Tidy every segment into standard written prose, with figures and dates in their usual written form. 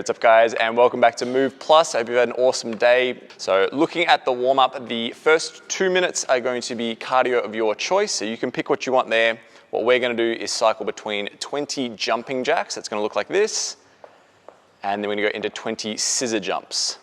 what's up guys, and welcome back to Move Plus. I hope you've had an awesome day. So looking at the warm-up, the first 2 minutes are going to be cardio of your choice, so you can pick what you want there. What we're going to do is cycle between 20 jumping jacks. That's going to look like this, and then we're going to go into 20 scissor jumps.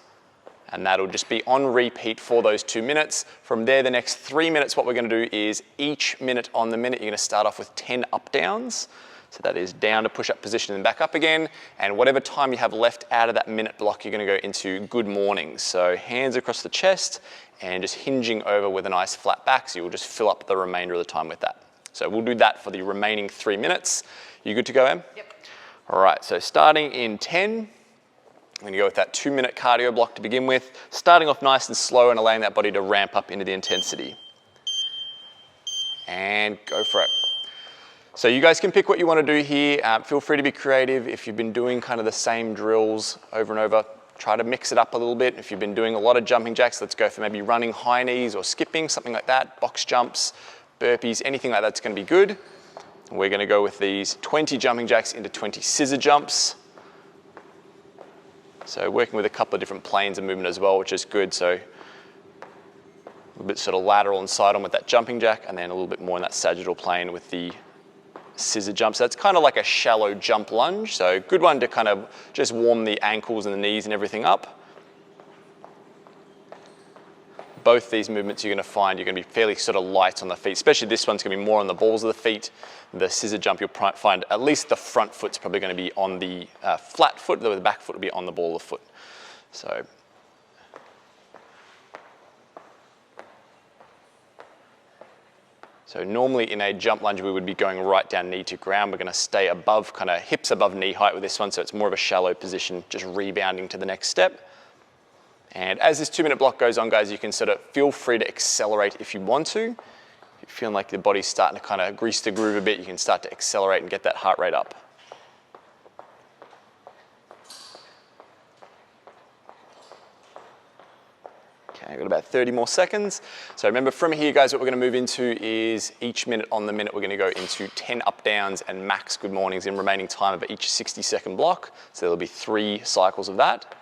And that'll just be on repeat for those 2 minutes. From there, the next 3 minutes, what we're going to do is each minute on the minute, you're going to start off with 10 up downs. So that is down to push-up position and back up again. And whatever time you have left out of that minute block, you're going to go into good mornings. So hands across the chest and just hinging over with a nice flat back. So you'll just fill up the remainder of the time with that. So we'll do that for the remaining 3 minutes. You good to go, Em? Yep. All right, so starting in 10, I'm going to go with that 2 minute cardio block to begin with, starting off nice and slow and allowing that body to ramp up into the intensity. And go for it. So you guys can pick what you want to do here. Feel free to be creative. If you've been doing kind of the same drills over and over, try to mix it up a little bit. If you've been doing a lot of jumping jacks, let's go for maybe running high knees or skipping, something like that, box jumps, burpees, anything like that's going to be good. We're going to go with these 20 jumping jacks into 20 scissor jumps. So working with a couple of different planes of movement as well, which is good. So a bit sort of lateral and side on with that jumping jack, and then a little bit more in that sagittal plane with the scissor jumps. So it's kind of like a shallow jump lunge. So good one to kind of just warm the ankles and the knees and everything up. Both these movements you're going to find you're going to be fairly sort of light on the feet, especially this one's going to be more on the balls of the feet. The scissor jump you'll find at least the front foot's probably going to be on the flat foot, though the back foot will be on the ball of the foot. So normally in a jump lunge, we would be going right down knee to ground. We're going to stay above, kind of hips above knee height with this one, so it's more of a shallow position, just rebounding to the next step. And as this 2 minute block goes on, guys, you can sort of feel free to accelerate if you want to. If you're feeling like the body's starting to kind of grease the groove a bit, you can start to accelerate and get that heart rate up. Okay, I've got about 30 more seconds. So remember from here, guys, what we're going to move into is each minute on the minute, we're going to go into 10 up downs and max good mornings in remaining time of each 60-second block. So there'll be 3 cycles of that.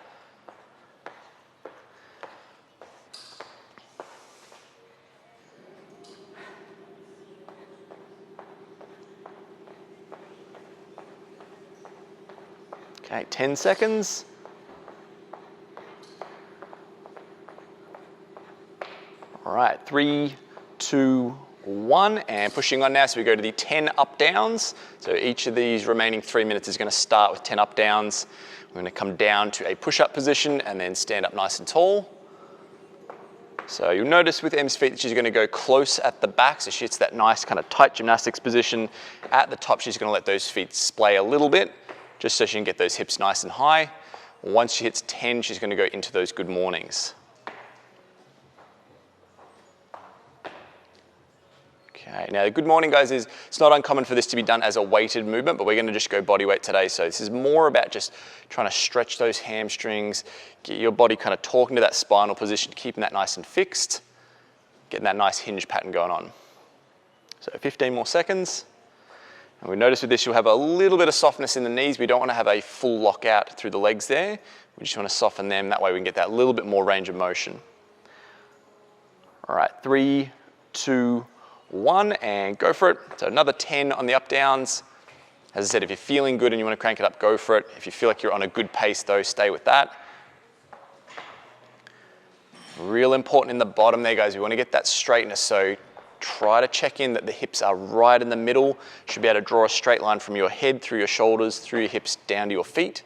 Okay, 10 seconds. All right, 3, 2, 1, and pushing on now. So we go to the 10 up downs. So each of these remaining 3 minutes is going to start with 10 up downs. We're going to come down to a push-up position and then stand up nice and tall. So you'll notice with Em's feet that she's going to go close at the back. So she hits that nice kind of tight gymnastics position. At the top, she's going to let those feet splay a little bit, just so she can get those hips nice and high. Once she hits 10, she's going to go into those good mornings. Okay, now the good morning, guys, is it's not uncommon for this to be done as a weighted movement, but we're going to just go body weight today. So this is more about just trying to stretch those hamstrings, get your body kind of talking to that spinal position, keeping that nice and fixed, getting that nice hinge pattern going on. So 15 more seconds. And we notice with this, you'll have a little bit of softness in the knees. We don't want to have a full lockout through the legs there. We just want to soften them. That way we can get that little bit more range of motion. All right, 3, 2, 1, and go for it. So another 10 on the up downs. As I said, if you're feeling good and you want to crank it up, go for it. If you feel like you're on a good pace though, stay with that. Real important in the bottom there, guys. We want to get that straightness. So try to check in that the hips are right in the middle. You should be able to draw a straight line from your head through your shoulders, through your hips, down to your feet.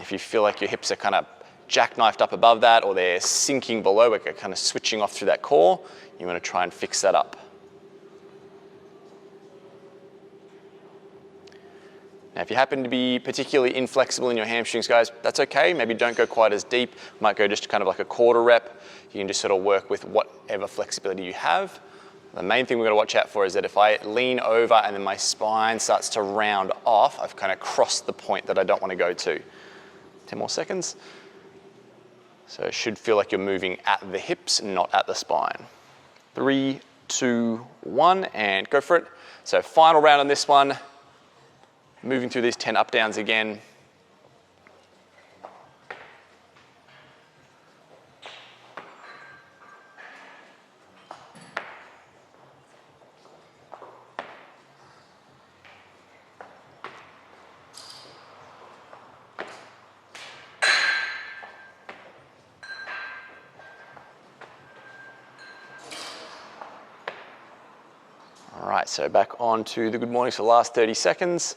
If you feel like your hips are kind of jackknifed up above that or they're sinking below, we're kind of switching off through that core, you want to try and fix that up. Now, if you happen to be particularly inflexible in your hamstrings, guys, that's okay. Maybe don't go quite as deep. Might go just kind of like a quarter rep. You can just sort of work with whatever flexibility you have. The main thing we've got to watch out for is that if I lean over and then my spine starts to round off, I've kind of crossed the point that I don't want to go to. 10 more seconds. So it should feel like you're moving at the hips, not at the spine. 3, 2, 1, and go for it. So final round on this one. Moving through these 10 up downs again. right, so back on to the good mornings for the last 30 seconds.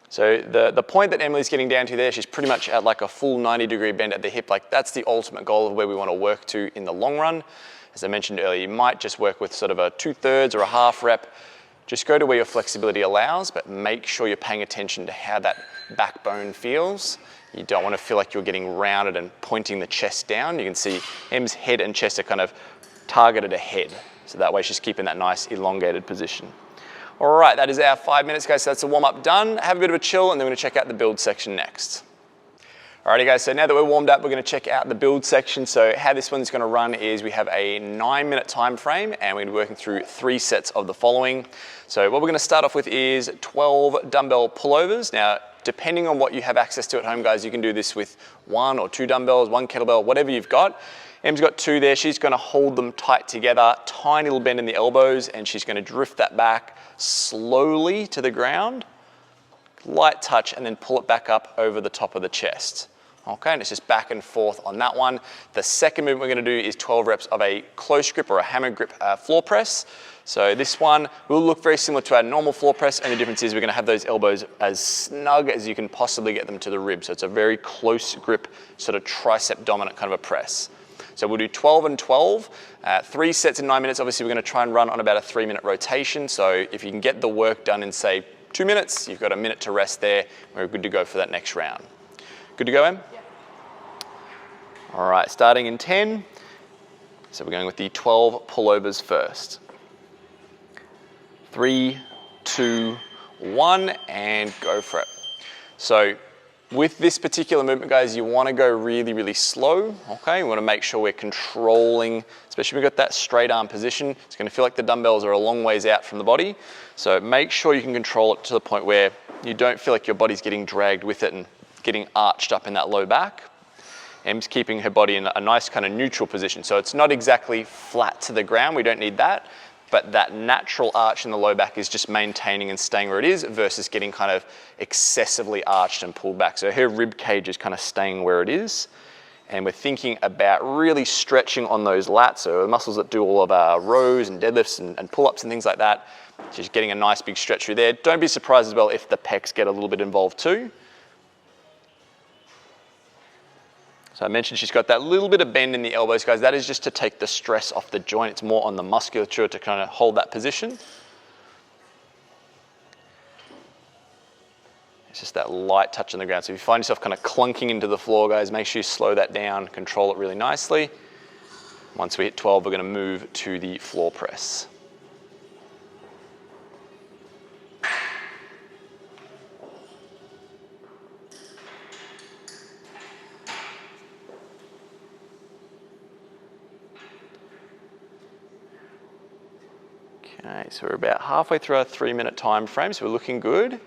So the point that Emily's getting down to there, she's pretty much at like a full 90-degree bend at the hip. Like that's the ultimate goal of where we want to work to in the long run. As I mentioned earlier, you might just work with sort of a 2/3 or a half rep. Just go to where your flexibility allows, but make sure you're paying attention to how that backbone feels. You don't want to feel like you're getting rounded and pointing the chest down. You can see Em's head and chest are kind of targeted ahead. So that way she's keeping that nice elongated position. All right, that is our 5 minutes, guys. So that's the warm-up done. Have a bit of a chill, and then we're gonna check out the build section next. Alrighty, guys, so now that we're warmed up, we're gonna check out the build section. So how this one's gonna run is we have a 9-minute time frame, and we're gonna be working through 3 sets of the following. So what we're gonna start off with is 12 dumbbell pullovers. Now, depending on what you have access to at home, guys, you can do this with 1 or 2 dumbbells, 1 kettlebell, whatever you've got. Em's got 2 there. She's gonna hold them tight together, tiny little bend in the elbows, and she's gonna drift that back slowly to the ground, light touch, and then pull it back up over the top of the chest. Okay, and it's just back and forth on that one. The second movement we're gonna do is 12 reps of a close grip or a hammer grip floor press. So this one will look very similar to our normal floor press, and the difference is we're gonna have those elbows as snug as you can possibly get them to the rib. So it's a very close grip, sort of tricep dominant kind of a press. So we'll do 12 and 12, 3 sets in 9 minutes. Obviously, we're gonna try and run on about a 3-minute rotation. So if you can get the work done in, say, 2 minutes, you've got a minute to rest there. We're good to go for that next round. Good to go, Em? Yeah. All right, starting in 10. So we're going with the 12 pullovers first. 3, 2, 1, and go for it. So with this particular movement, guys, you want to go really, really slow, okay? You want to make sure we're controlling, especially if we've got that straight arm position. It's going to feel like the dumbbells are a long ways out from the body. So make sure you can control it to the point where you don't feel like your body's getting dragged with it and getting arched up in that low back. Em's keeping her body in a nice kind of neutral position. So it's not exactly flat to the ground. We don't need that. But that natural arch in the low back is just maintaining and staying where it is versus getting kind of excessively arched and pulled back. So her rib cage is kind of staying where it is. And we're thinking about really stretching on those lats, so the muscles that do all of our rows and deadlifts and pull-ups and things like that. Just getting a nice big stretch through there. Don't be surprised as well if the pecs get a little bit involved too. So I mentioned she's got that little bit of bend in the elbows, guys. That is just to take the stress off the joint. It's more on the musculature to kind of hold that position. It's just that light touch on the ground. So if you find yourself kind of clunking into the floor, guys, make sure you slow that down, control it really nicely. Once we hit 12, we're going to move to the floor press. Okay, so we're about halfway through our 3-minute time frame, so we're looking good.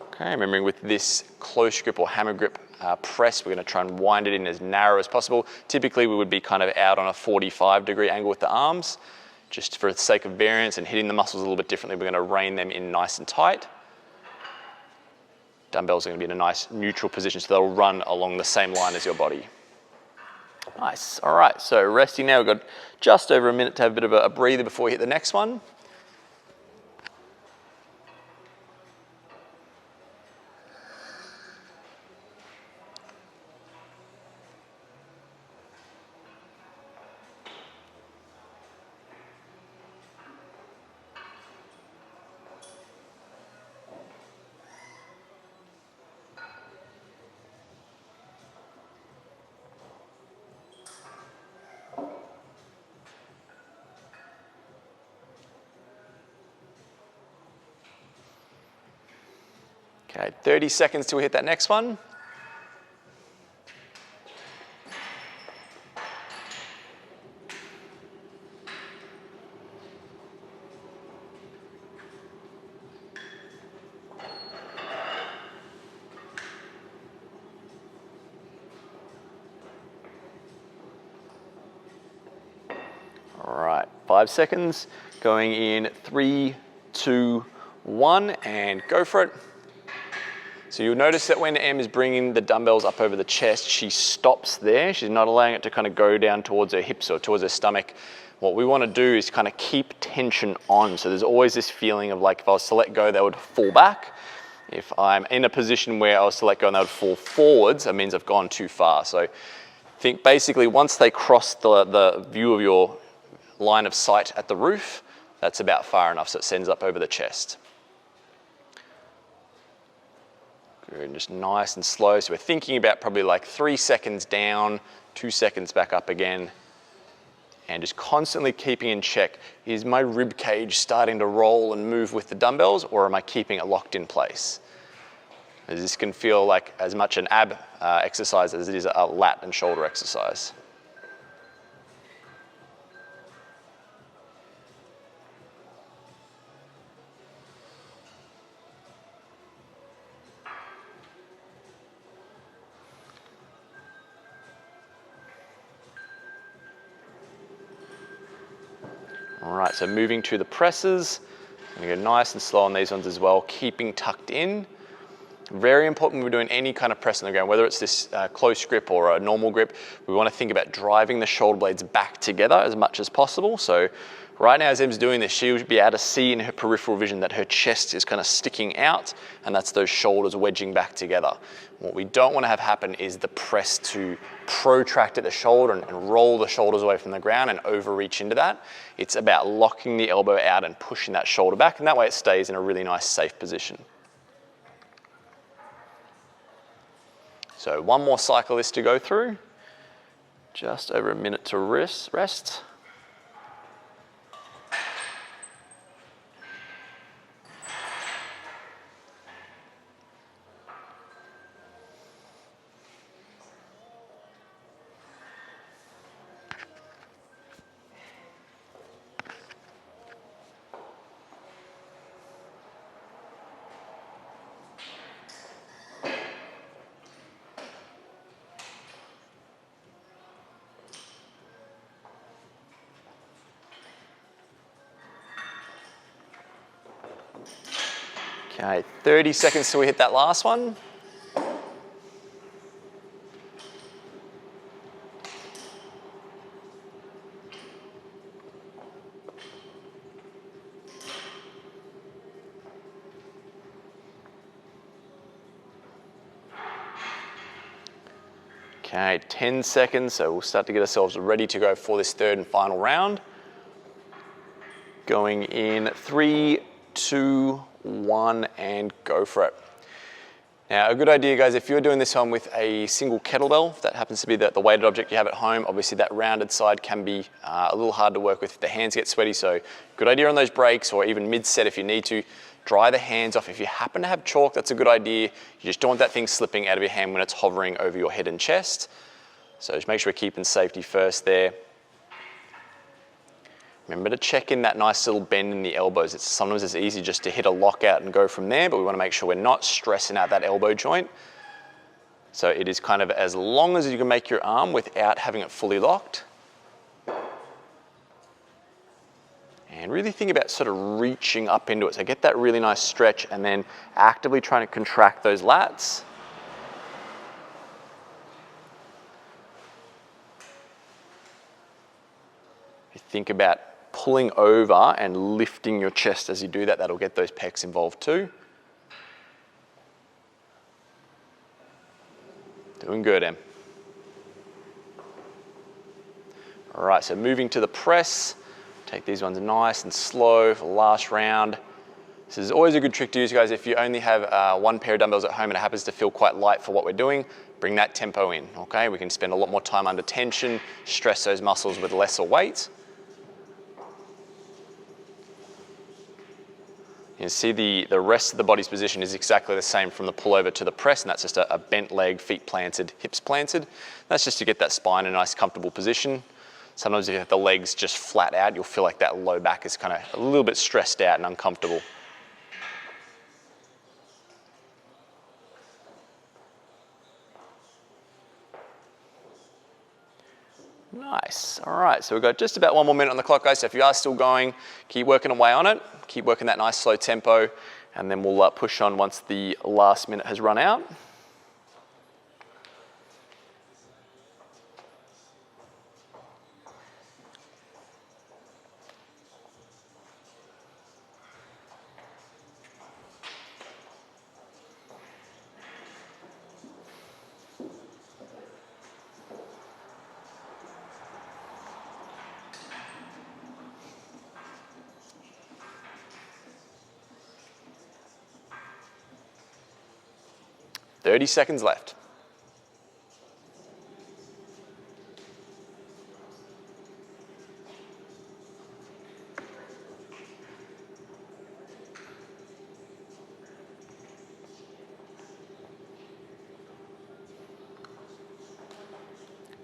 Okay, remembering with this close grip or hammer grip press, we're going to try and wind it in as narrow as possible. Typically, we would be kind of out on a 45-degree angle with the arms. Just for the sake of variance and hitting the muscles a little bit differently, we're going to rein them in nice and tight. Dumbbells are going to be in a nice neutral position, so they'll run along the same line as your body. Nice. All right, so resting now. We've got just over a minute to have a bit of a breather before we hit the next one. Okay, 30 seconds till we hit that next one. All right, 5 seconds, going in 3, 2, 1, and go for it. So you'll notice that when Em is bringing the dumbbells up over the chest, she stops there. She's not allowing it to kind of go down towards her hips or towards her stomach. What we want to do is kind of keep tension on. So there's always this feeling of like if I was to let go, they would fall back. If I'm in a position where I was to let go and they would fall forwards, that means I've gone too far. So think basically once they cross the view of your line of sight at the roof, that's about far enough so it sends up over the chest. Good, and just nice and slow. So we're thinking about probably like 3 seconds down, 2 seconds back up again. And just constantly keeping in check, is my rib cage starting to roll and move with the dumbbells, or am I keeping it locked in place? As this can feel like as much an ab exercise as it is a lat and shoulder exercise. All right, so moving to the presses. I'm gonna go nice and slow on these ones as well, keeping tucked in. Very important when we're doing any kind of press on the ground, whether it's this close grip or a normal grip, we want to think about driving the shoulder blades back together as much as possible. So right now as Em's doing this, she'll be able to see in her peripheral vision that her chest is kind of sticking out, and that's those shoulders wedging back together. What we don't want to have happen is the press to protract at the shoulder and roll the shoulders away from the ground and overreach into that. It's about locking the elbow out and pushing that shoulder back, and that way it stays in a really nice safe position. So one more cycle is to go through, just over a minute to rest. Okay, 30 seconds till we hit that last one. Okay, 10 seconds, so we'll start to get ourselves ready to go for this third and final round. Going in 3, 2, 1, and go for it. Now, a good idea, guys, if you're doing this one with a single kettlebell, if that happens to be the weighted object you have at home, obviously that rounded side can be a little hard to work with if the hands get sweaty, so good idea on those breaks or even mid-set if you need to. Dry the hands off. If you happen to have chalk, that's a good idea. You just don't want that thing slipping out of your hand when it's hovering over your head and chest. So just make sure we're keeping safety first there. Remember to check in that nice little bend in the elbows. Sometimes it's easy just to hit a lockout and go from there, but we want to make sure we're not stressing out that elbow joint. So it is kind of as long as you can make your arm without having it fully locked. And really think about sort of reaching up into it. So get that really nice stretch and then actively trying to contract those lats. You think about pulling over and lifting your chest as you do that. That'll get those pecs involved too. Doing good, Em. All right, so moving to the press. Take these ones nice and slow for the last round. This is always a good trick to use, guys. If you only have one pair of dumbbells at home and it happens to feel quite light for what we're doing, bring that tempo in, okay? We can spend a lot more time under tension, stress those muscles with lesser weight. You can see the rest of the body's position is exactly the same from the pullover to the press, and that's just a bent leg, feet planted, hips planted. That's just to get that spine in a nice comfortable position. Sometimes if you have the legs just flat out, you'll feel like that low back is kind of a little bit stressed out and uncomfortable. Nice. All right, so we've got just about 1 more minute on the clock, guys. So if you are still going, keep working away on it. Keep working that nice slow tempo, and then we'll push on once the last minute has run out. 30 seconds left.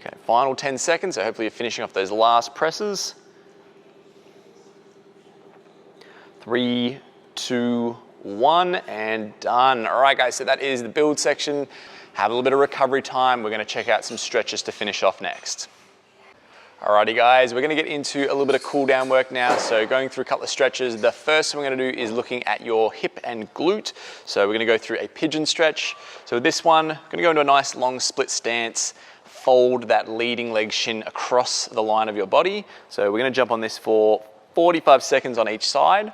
Okay, final 10 seconds, so hopefully you're finishing off those last presses. 3, 2, 1, and done. All right, guys, so that is the build section. Have a little bit of recovery time. We're gonna check out some stretches to finish off next. Alrighty guys, we're gonna get into a little bit of cool down work now. So going through a couple of stretches. The first thing we're gonna do is looking at your hip and glute. So we're gonna go through a pigeon stretch. So with this one, gonna go into a nice long split stance, fold that leading leg shin across the line of your body. So we're gonna jump on this for 45 seconds on each side.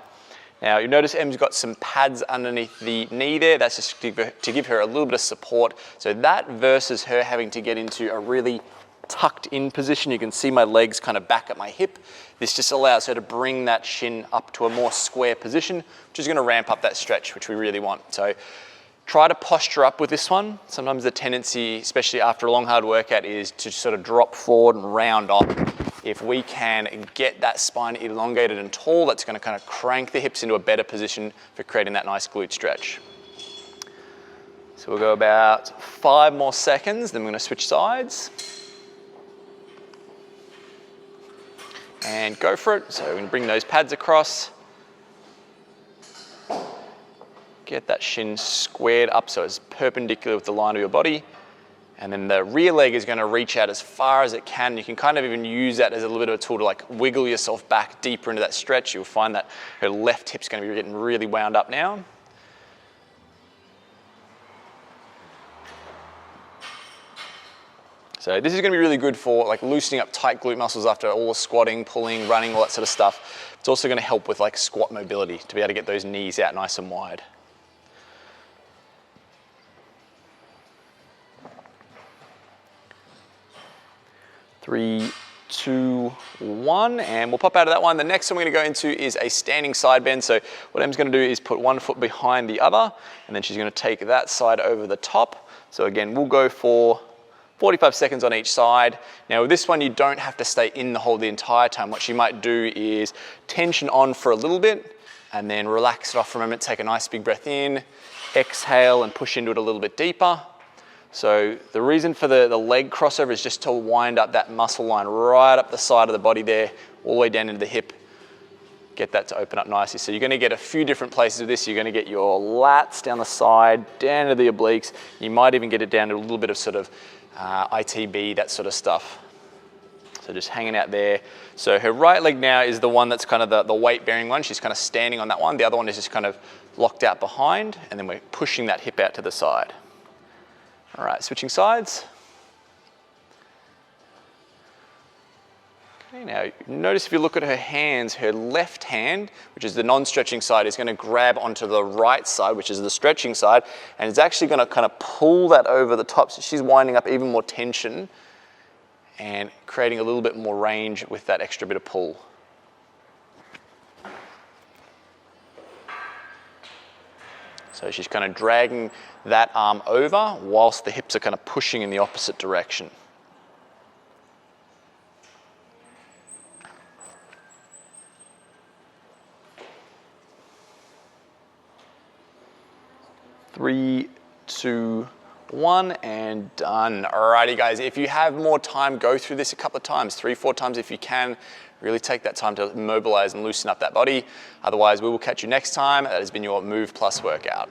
Now you notice Em's got some pads underneath the knee there. That's just to give her a little bit of support. So that versus her having to get into a really tucked in position. You can see my legs kind of back at my hip. This just allows her to bring that shin up to a more square position, which is gonna ramp up that stretch, which we really want. So try to posture up with this one. Sometimes the tendency, especially after a long hard workout, is to sort of drop forward and round off. If we can get that spine elongated and tall, that's gonna kind of crank the hips into a better position for creating that nice glute stretch. So we'll go about 5 more seconds, then we're gonna switch sides. And go for it. So we're gonna bring those pads across. Get that shin squared up so it's perpendicular with the line of your body. And then the rear leg is gonna reach out as far as it can. You can kind of even use that as a little bit of a tool to like wiggle yourself back deeper into that stretch. You'll find that her left hip's gonna be getting really wound up now. So this is gonna be really good for like loosening up tight glute muscles after all the squatting, pulling, running, all that sort of stuff. It's also gonna help with like squat mobility to be able to get those knees out nice and wide. Three, 2, 1, and we'll pop out of that one. The next one we're gonna go into is a standing side bend. So what Em's gonna do is put one foot behind the other, and then she's gonna take that side over the top. So again, we'll go for 45 seconds on each side. Now with this one, you don't have to stay in the hold the entire time. What you might do is tension on for a little bit and then relax it off for a moment, take a nice big breath in, exhale and push into it a little bit deeper. So the reason for the leg crossover is just to wind up that muscle line right up the side of the body there, all the way down into the hip. Get that to open up nicely. So you're gonna get a few different places with this. You're gonna get your lats down the side, down to the obliques. You might even get it down to a little bit of sort of ITB, that sort of stuff. So just hanging out there. So her right leg now is the one that's kind of the weight bearing one. She's kind of standing on that one. The other one is just kind of locked out behind, and then we're pushing that hip out to the side. All right, switching sides. Okay, now notice if you look at her hands, her left hand, which is the non-stretching side, is gonna grab onto the right side, which is the stretching side, and it's actually gonna kind of pull that over the top. So she's winding up even more tension and creating a little bit more range with that extra bit of pull. So she's kind of dragging that arm over whilst the hips are kind of pushing in the opposite direction. Three, 2, 1, and done. Alrighty guys, if you have more time, go through this a couple of times, 3, 4 times if you can. Really take that time to mobilize and loosen up that body. Otherwise, we will catch you next time. That has been your Move Plus workout.